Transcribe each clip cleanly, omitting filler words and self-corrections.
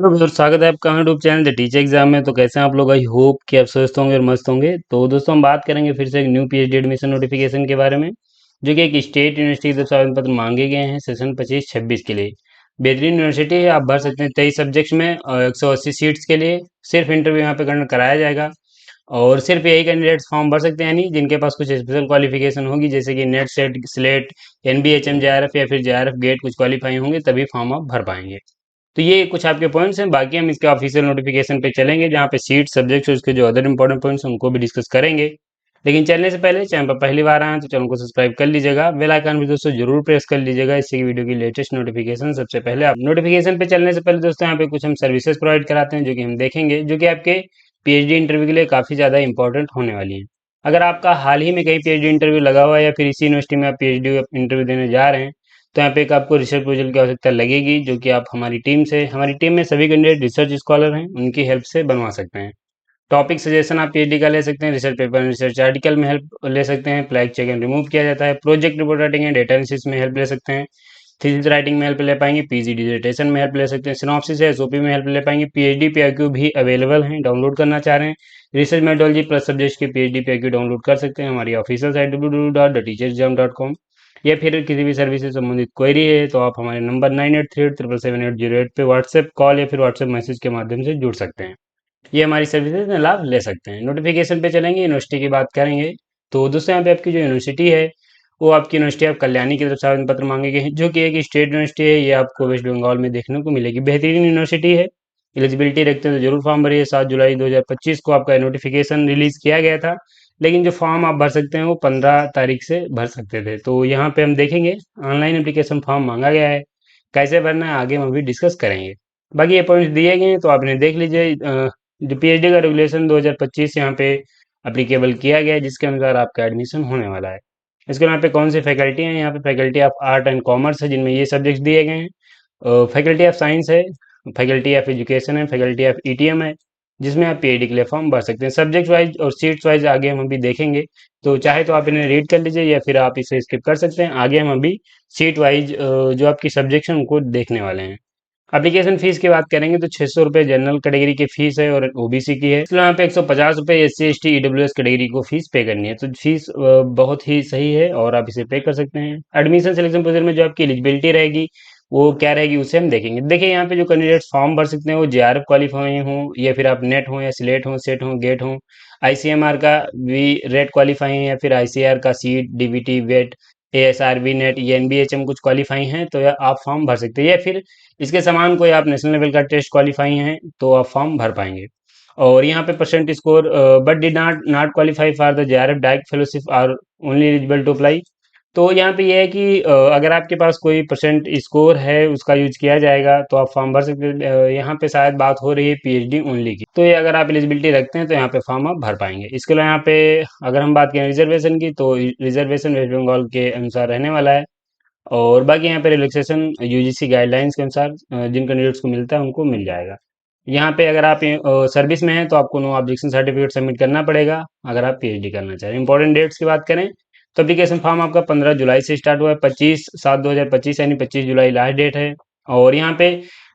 Hello brother, स्वागत है आपका हमारे YouTube channel the teacher exam में। तो कैसे हैं आप लोग? आई होप कि आप स्वस्थ होंगे और मस्त होंगे। तो दोस्तों, हम बात करेंगे फिर से एक न्यू पीएचडी एडमिशन नोटिफिकेशन के बारे में, जो कि एक स्टेट यूनिवर्सिटी की तरफ से आवेदन पत्र मांगे गए हैं सेशन 25-26 के लिए। बेहतरीन यूनिवर्सिटी है, आप भर सकते हैं 23 सब्जेक्ट्स में और 180 सीट्स के लिए। सिर्फ इंटरव्यू यहाँ पे कराया जाएगा और सिर्फ यही कैंडिडेट्स फॉर्म भर सकते हैं, यानी जिनके पास कुछ स्पेशल क्वालिफिकेशन होगी, जैसे कि net set slate NBHM JRF या फिर जेआरएफ गेट कुछ क्वालिफाई होंगे, तभी फॉर्म आप भर पाएंगे। तो ये कुछ आपके पॉइंट्स हैं। बाकी हम इसके ऑफिशियल नोटिफिकेशन पे चलेंगे, जहाँ पे सीट सब्जेक्ट्स और उसके जो अदर इंपॉर्टेंट पॉइंट्स हैं उनको भी डिस्कस करेंगे। लेकिन चलने से पहले चैनल पर पहली बार आए हैं तो चैनल को सब्सक्राइब कर लीजिएगा, बेल आइकन भी दोस्तों जरूर प्रेस कर लीजिएगा, इससे की वीडियो की लेटेस्ट नोटिफिकेशन सबसे पहले आप। नोटिफिकेशन पे चलने से पहले दोस्तों, यहाँ पे कुछ हम सर्विसेज प्रोवाइड कराते हैं, जो कि हम देखेंगे, जो कि आपके पीएचडी इंटरव्यू के लिए काफ़ी ज़्यादा इंपॉर्टेंट होने वाली है। अगर आपका हाल ही में कहीं पीएचडी इंटरव्यू लगा हुआ है या फिर इसी यूनिवर्सिटी में आप पीएचडी इंटरव्यू देने जा रहे हैं, तो यहाँ पे एक आपको रिसर्च प्रोजेक्ट की आवश्यकता लगेगी, जो कि आप हमारी टीम में सभी कैंडिडेट रिसर्च स्कॉलर हैं, उनकी हेल्प से बनवा सकते हैं। टॉपिक सजेशन आप पीएचडी का ले सकते हैं, रिसर्च पेपर रिसर्च आर्टिकल में हेल्प ले सकते हैं, फ्लैग चेक एंड रिमूव किया जाता है, project report writing and data analysis में हेल्प ले सकते हैं, थीसिस राइटिंग में हेल्प ले पाएंगे, पीजी डिसर्टेशन में हेल्प ले सकते हैं, सिनॉप्सिस है एसओपी में हेल्प ले पाएंगे, पीएचडी पीआईक्यू भी अवेलेबल हैं, डाउनलोड करना चाह रहे हैं, रिसर्च मेथोडोलॉजी प्लस सब्जेक्ट की पीएचडी पीआईक्यू डाउनलोड कर सकते हैं हमारी ऑफिशियल साइट www.theteacherexam.com। या फिर किसी भी सर्विस से संबंधित क्वेरी है तो आप हमारे नंबर 9838777808 पे व्हाट्सएप कॉल या फिर व्हाट्सएप मैसेज के माध्यम से जुड़ सकते हैं। ये हमारी सर्विसेज में लाभ ले सकते हैं। नोटिफिकेशन पे चलेंगे, यूनिवर्सिटी की बात करेंगे। तो दोस्तों, यहाँ पे आपकी जो यूनिवर्सिटी है वो आपकी यूनिवर्सिटी ऑफ कल्याणी की तरफ से आवेदन पत्र मांगे गए हैं, जो कि एक स्टेट यूनिवर्सिटी है। ये आपको वेस्ट बंगाल में देखने को मिलेगी। बेहतरीन यूनिवर्सिटी है। एलिजिबिलिटी रखते हैं तो जरूर फॉर्म भरिए। 7 जुलाई 2025 को आपका नोटिफिकेशन रिलीज किया गया था, लेकिन जो फॉर्म आप भर सकते हैं वो 15 तारीख से भर सकते थे। तो यहाँ पे हम देखेंगे ऑनलाइन एप्लीकेशन फॉर्म मांगा गया है, कैसे भरना है आगे हम अभी डिस्कस करेंगे। बाकी ये पॉइंट्स दिए गए हैं तो आपने देख लीजिए। जो पीएचडी का रेगुलेशन 2025 यहाँ पे अप्लीकेबल किया गया है, जिसके अनुसार आपका एडमिशन होने वाला है। इसके यहाँ पे कौन सी फैकल्टी हैं? यहाँ पे faculty of art and commerce है, जिनमें ये सब्जेक्ट्स दिए गए हैं। फैकल्टी ऑफ साइंस है, फैकल्टी ऑफ एजुकेशन है, फैकल्टी ऑफ ईटीएम है, जिसमें आप पीएचडी के लिए फॉर्म भर सकते हैं। सब्जेक्ट वाइज और सीट्स वाइज आगे हम अभी देखेंगे, तो चाहे तो आप इन्हें रीड कर लीजिए या फिर आप इसे स्किप कर सकते हैं। आगे हम अभी सीट वाइज जो आपकी सब्जेक्ट हैं उनको देखने वाले हैं। एप्लीकेशन फीस की बात करेंगे तो 600 रुपये जनरल कैटेगरी की फीस है और ओबीसी की है। इसके अलावा यहाँ पे 150 रुपये एससी एसटी ईडब्ल्यूएस कैटेगरी को फीस पे करनी है। तो फीस बहुत ही सही है और आप इसे पे कर सकते हैं। एडमिशन सिलेक्शन प्रोसीजर में जो आपकी एलिजिबिलिटी रहेगी वो क्या रहेगी, उसे हम देखेंगे। देखिए, यहाँ पे जो कैंडिडेट्स फॉर्म भर सकते हैं वो जेआरएफ क्वालिफाई हो या फिर आप नेट हो या सिलेट हो सेट हो गेट हो, आईसीएमआर का भी रेट क्वालिफाई है या फिर आईसीआर का सीट डीबीटी वेट एएसआरबी नेट या एनबीएचएम कुछ क्वालिफाई हैं तो आप फॉर्म भर सकते हैं। या फिर इसके समान कोई आप नेशनल लेवल का टेस्ट क्वालिफाई हैं तो आप फॉर्म भर पाएंगे। और यहाँ पे percent score but did not not qualify for the JRF direct fellowship are only eligible to apply. तो यहाँ पे ये है कि अगर आपके पास कोई परसेंट स्कोर है उसका यूज किया जाएगा तो आप फॉर्म भर सकते हैं। यहाँ पे शायद बात हो रही है पीएचडी ओनली की, तो ये अगर आप एलिजिबिलिटी रखते हैं तो यहाँ पे फॉर्म आप भर पाएंगे। इसके अलावा यहाँ पे अगर हम बात करें रिजर्वेशन की, तो रिजर्वेशन वेस्ट बंगाल के अनुसार रहने वाला है। और बाकी यहाँ पे रिलैक्सेशन यूजीसी गाइडलाइंस के अनुसार जिन कैंडिडेट्स को मिलता है उनको मिल जाएगा। यहाँ पे अगर आप सर्विस में हैं तो आपको नो ऑब्जेक्शन सर्टिफिकेट सबमिट करना पड़ेगा अगर आप पीएचडी करना चाह रहे हैं। इंपॉर्टेंट डेट्स की बात करें तो एप्लीकेशन फॉर्म आपका 15 जुलाई से स्टार्ट हुआ है, 25/7/2025 यानी 25 जुलाई लास्ट डेट है। और यहाँ पे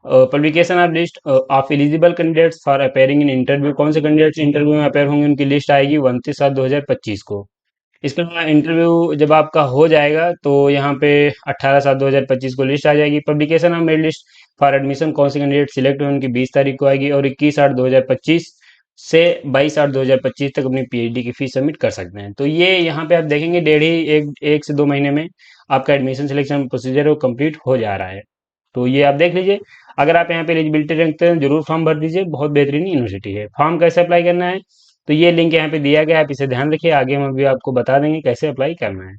publication of list of eligible candidates for appearing in interview, कौन से कैंडिडेट्स इंटरव्यू में अपेयर होंगे उनकी लिस्ट आएगी 29/7/2025 को। इसके अलावा इंटरव्यू जब आपका हो जाएगा तो यहाँ पे 18/7/2025 को लिस्ट आ जाएगी। Publication of merit list for admission, कौन से कैंडिडेट सिलेक्ट हुए उनकी 20 तारीख को आएगी। और 21/8/2025 से 22/8/2025 तक अपनी पीएचडी की फीस सबमिट कर सकते हैं। तो ये यहाँ पे आप देखेंगे डेढ़ ही एक से 2 महीने में आपका एडमिशन सिलेक्शन प्रोसीजर है वो कंप्लीट हो जा रहा है। तो ये आप देख लीजिए। अगर आप यहाँ पे एलिजिबिलिटी रखते हैं जरूर फॉर्म भर दीजिए, बहुत बेहतरीन यूनिवर्सिटी है। फॉर्म कैसे अप्लाई करना है तो ये लिंक यहाँ पे दिया गया है, आप इसे ध्यान रखिए, आगे हम अभी आपको बता देंगे कैसे अप्लाई करना है।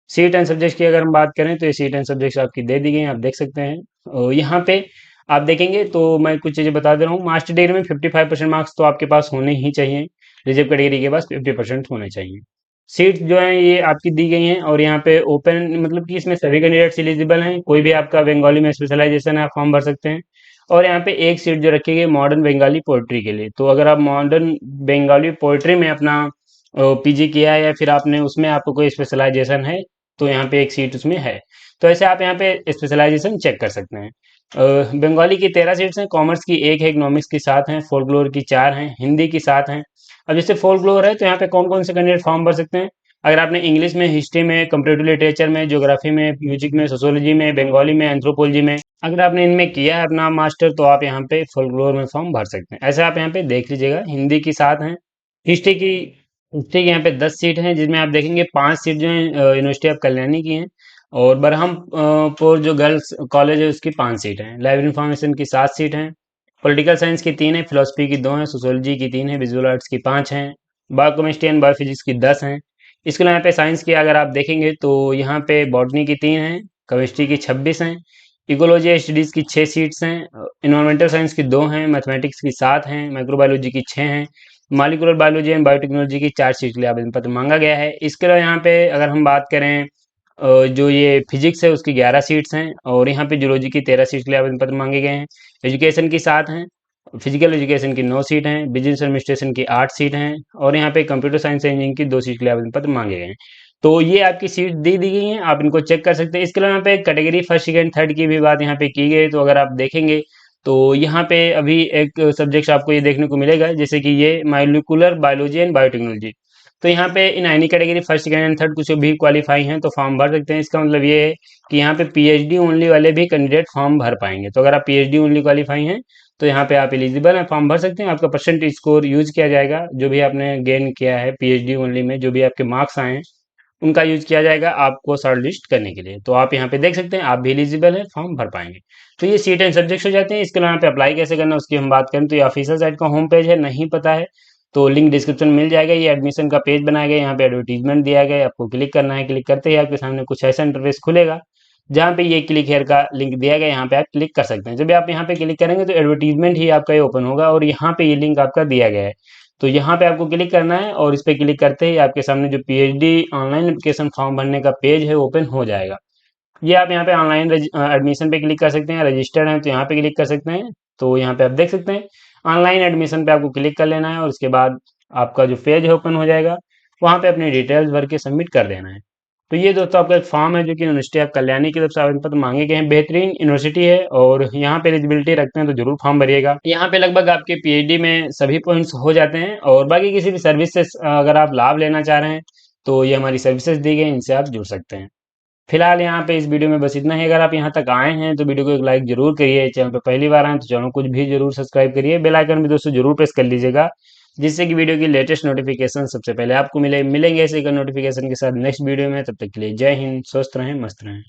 सीट एंड सब्जेक्ट की अगर हम बात करें तो ये सीट एंड सब्जेक्ट्स आपकी दे दी गई हैं, आप देख सकते हैं। और यहाँ पे आप देखेंगे तो मैं कुछ चीज़ें बता दे रहा हूँ। मास्टर डिग्री में 55% मार्क्स तो आपके पास होने ही चाहिए, रिजर्व कैटेगरी के पास 50% होने चाहिए। सीट जो है ये आपकी दी गई हैं और यहाँ पे ओपन मतलब कि इसमें सभी कैंडिडेट्स एलिजिबल हैं। कोई भी आपका बंगाली में स्पेशलाइजेशन है आप फॉर्म भर सकते हैं। और यहाँ पे एक सीट जो रखी गई मॉडर्न बंगाली पोइट्री के लिए, तो अगर आप मॉडर्न बंगाली पोइट्री में अपना पीजी किया है या फिर आपने उसमें आपको कोई स्पेशलाइजेशन है तो यहाँ पे एक सीट उसमें है। तो ऐसे आप यहाँ पे स्पेशलाइजेशन चेक कर सकते हैं। बंगाली की 13 सीट्स हैं, कॉमर्स की 1 है, इकोनॉमिक्स की 7 हैं, फोल्कलोर की 4 हैं, हिंदी की 7 हैं। अब जैसे फोल्कलोर है तो यहाँ पे कौन कौन से कैंडिडेट फॉर्म भर सकते हैं? अगर आपने इंग्लिश में, हिस्ट्री में, कंपैरेटिव लिटरेचर में, ज्योग्राफी में, म्यूजिक में, सोशियोलॉजी में, बंगाली में, एंथ्रोपोलॉजी में, अगर आपने इनमें किया है अपना मास्टर तो आप यहाँ पे फोल्कलोर में फॉर्म भर सकते हैं। ऐसे आप यहाँ पे देख लीजिएगा। हिंदी की 7 हैं, हिस्ट्री की हिस्ट्री की यहाँ पे 10 सीट हैं, जिसमें आप देखेंगे 5 सीट जो है यूनिवर्सिटी ऑफ कल्याणी की हैं, और बरहमपुर जो गर्ल्स कॉलेज है उसकी 5 सीट हैं, लाइब्रेरी इंफॉर्मेशन की 7 सीट हैं, पॉलिटिकल साइंस की 3 है, फिलोसफी की 2 हैं, सोशियोलॉजी की 3 है, विजुअल आर्ट्स की 5 हैं, बायोकेमिस्ट्री एंड बायोफिजिक्स की 10 हैं। इसके अलावा यहाँ पे साइंस की अगर आप देखेंगे तो यहाँ पे बॉटनी की 3 हैं, केमिस्ट्री की 26 हैं, इकोलॉजी स्टडीज की 6 सीट्स हैं, इन्वायरमेंटल साइंस की 2 हैं, मैथमेटिक्स की 7 हैं, माइक्रोबायोलॉजी की 6 हैं, मॉलिक्यूलर बायोलॉजी एंड बायोटेक्नोलॉजी की 4 सीट के लिए आवेदन पत्र मांगा गया है। इसके अलावा यहाँ पे अगर हम बात करें जो ये फिजिक्स है उसकी 11 सीट्स हैं, और यहाँ पे जूलॉजी की 13 सीट के लिए आवेदन पत्र मांगे गए हैं। एजुकेशन की 7 हैं, फिजिकल एजुकेशन की 9 सीट हैं, बिजनेस एडमिनिस्ट्रेशन की 8 सीट हैं, और यहाँ पे कंप्यूटर साइंस इंजीनियरिंग की 2 सीट के लिए आवेदन पत्र मांगे गए हैं। तो ये आपकी सीट दी गई हैं, आप इनको चेक कर सकते हैं। इसके अलावा यहाँ पे कैटेगरी फर्स्ट सेकंड थर्ड की भी बात यहाँ पे की गई, तो अगर आप देखेंगे तो यहाँ पे अभी एक सब्जेक्ट आपको ये देखने को मिलेगा, जैसे कि ये माइलिकुलर बायोलॉजी एंड बायोटेक्नोलॉजी। तो यहाँ पे in any category first second and third कुछ भी क्वालिफाई हैं तो फॉर्म भर सकते हैं। इसका मतलब ये है कि यहाँ पे पीएचडी ओनली वाले भी कैंडिडेट फॉर्म भर पाएंगे। तो अगर आप पीएचडी ओनली क्वालिफाई हैं तो यहाँ पे आप एलिजिबल हैं, फॉर्म भर सकते हैं। आपका परसेंटेज स्कोर यूज किया जाएगा, जो भी आपने गेन किया है पीएचडी ओनली में, जो भी आपके मार्क्स आए हैं उनका यूज किया जाएगा आपको शॉर्ट लिस्ट करने के लिए। तो आप यहाँ पे देख सकते हैं आप भी एलिजिबल है, फॉर्म भर पाएंगे। तो ये सीट एंड सब्जेक्ट्स हो जाते हैं। इसके अलावा यहाँ पे अप्लाई कैसे करना है उसकी हम बात करें तो ये ऑफिशियल साइट का होम पेज है, नहीं पता है तो लिंक डिस्क्रिप्शन में मिल जाएगा। ये एडमिशन का पेज बनाया गया है, यहाँ पे एडवर्टीजमेंट दिया गया है, आपको क्लिक करना है। क्लिक करते ही आपके सामने कुछ ऐसा इंटरफेस खुलेगा जहाँ पे ये क्लिक हेयर का लिंक दिया गया है, यहाँ पे आप क्लिक कर सकते हैं। जब भी आप यहाँ पे क्लिक करेंगे तो एडवर्टीजमेंट ही आपका ये ओपन होगा, और यहाँ पे ये लिंक आपका दिया गया है। तो यहाँ पे आपको क्लिक करना है, और इस पे क्लिक करते ही आपके सामने जो पीएचडी ऑनलाइन एप्लीकेशन फॉर्म भरने का पेज है ओपन हो जाएगा। ये आप यहाँ पे ऑनलाइन एडमिशन पे क्लिक कर सकते हैं, रजिस्टर्ड है तो यहाँ पे क्लिक कर सकते हैं। तो यहाँ पे आप देख सकते हैं ऑनलाइन एडमिशन पे आपको क्लिक कर लेना है, और उसके बाद आपका जो पेज है ओपन हो जाएगा। वहाँ पे अपनी डिटेल्स भर के सबमिट कर देना है। तो ये दोस्तों आपका एक फॉर्म है जो कि यूनिवर्सिटी ऑफ कल्याणी की तरफ से आवेदन पत्र मांगे गए हैं। बेहतरीन यूनिवर्सिटी है और यहाँ पे एलिजिबिलिटी रखते हैं तो जरूर फॉर्म भरिएगा। यहाँ पे लगभग आपके पीएचडी में सभी पॉइंट्स हो जाते हैं, और बाकी किसी भी सर्विस से अगर आप लाभ लेना चाह रहे हैं तो ये हमारी सर्विसेज दी गई, इनसे आप जुड़ सकते हैं। फिलहाल यहाँ पे इस वीडियो में बस इतना ही। अगर आप यहाँ तक आए हैं तो वीडियो को एक लाइक जरूर करिए, चैनल पर पहली बार आए तो चैनल को भी जरूर सब्सक्राइब करिए, बेल आइकन भी दोस्तों जरूर प्रेस कर लीजिएगा, जिससे कि वीडियो की लेटेस्ट नोटिफिकेशन सबसे पहले आपको मिलेंगे ऐसे नोटिफिकेशन के साथ नेक्स्ट वीडियो में। तब तक के लिए जय हिंद, स्वस्थ रहें, मस्त रहें।